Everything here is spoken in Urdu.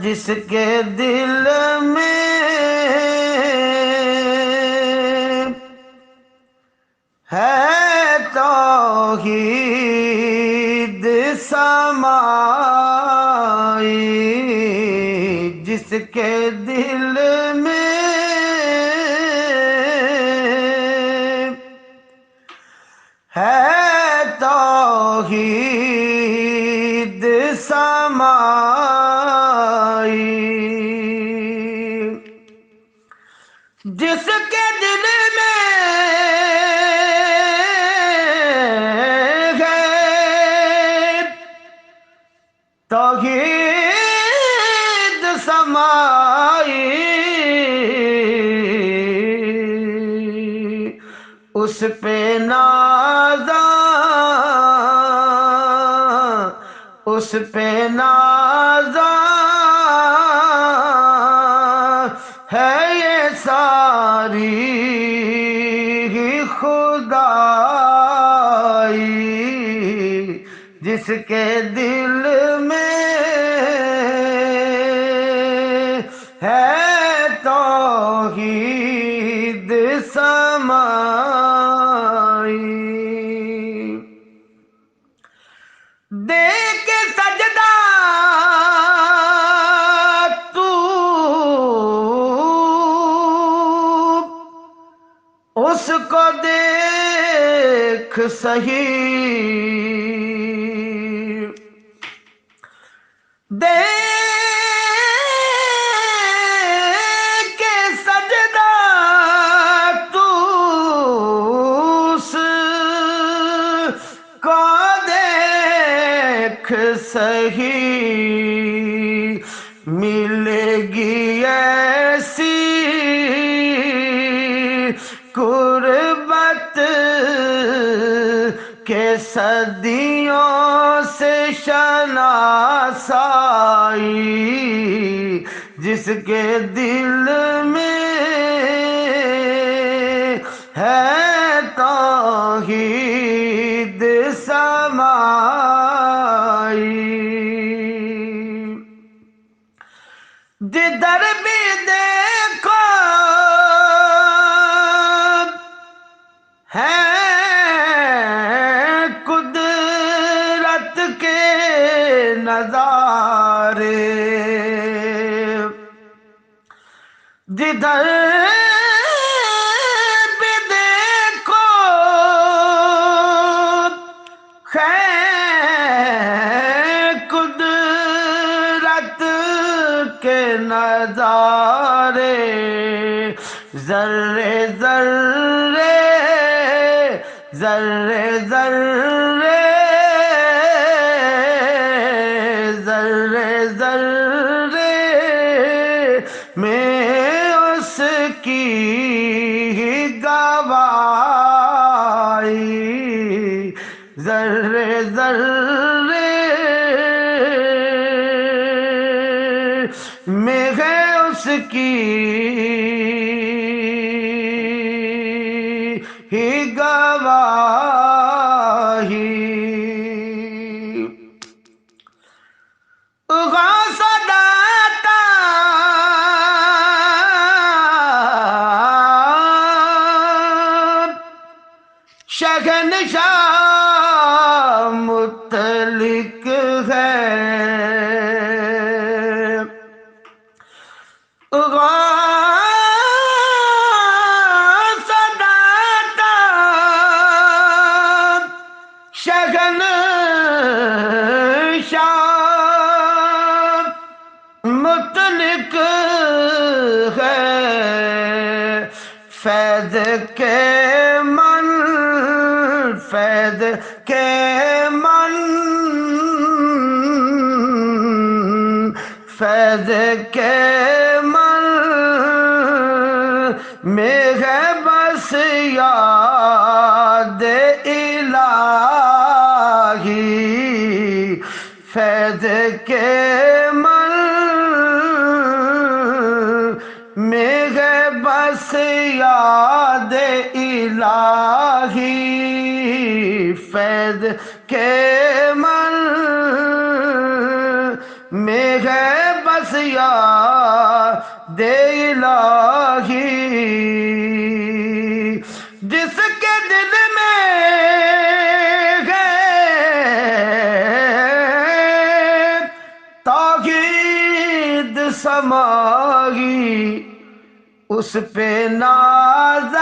جس کے دل میں ہے توحید سمائی، جس کے دل میں ہے توحید سمائی، جس کے دل میں ہے توحید سمائی، اس پہ اس پہ ہے یہ ساری خدائی، جس کے دل میں ہے توحید سمائی، دے کے سجدہ تو اس کو دیکھ صحیح، دے کے سجدہ تو اس کو دیکھ صحیح، ملے گی ایسی قربت کہ صدیوں سے شناسائی، جس کے دل میں ہے توحید سمائی، جدھر بھی دیکھو ہے قدرت کے نظارے، جدھر بھی دیکھو ہے قدرت کے نظارے، ذرے ذرے ذرے ذرے ذرے ذرے میں اس کی گواہی، ذرے ذرے میں ہے اس کی گواہی، غوث داتا شہنشاہ مطلق ہے، غوث داتا شہنشاہ مطلق ہے، فیض کے من فیض کے من فیض کے من میں ہے بس یاد الہی، فیض کے من میں ہے بس یاد الہی، فیض کے من میں ہے بس بس یاد الہی، جس کے دل میں ہے توحید سمائی، اس پہ ناز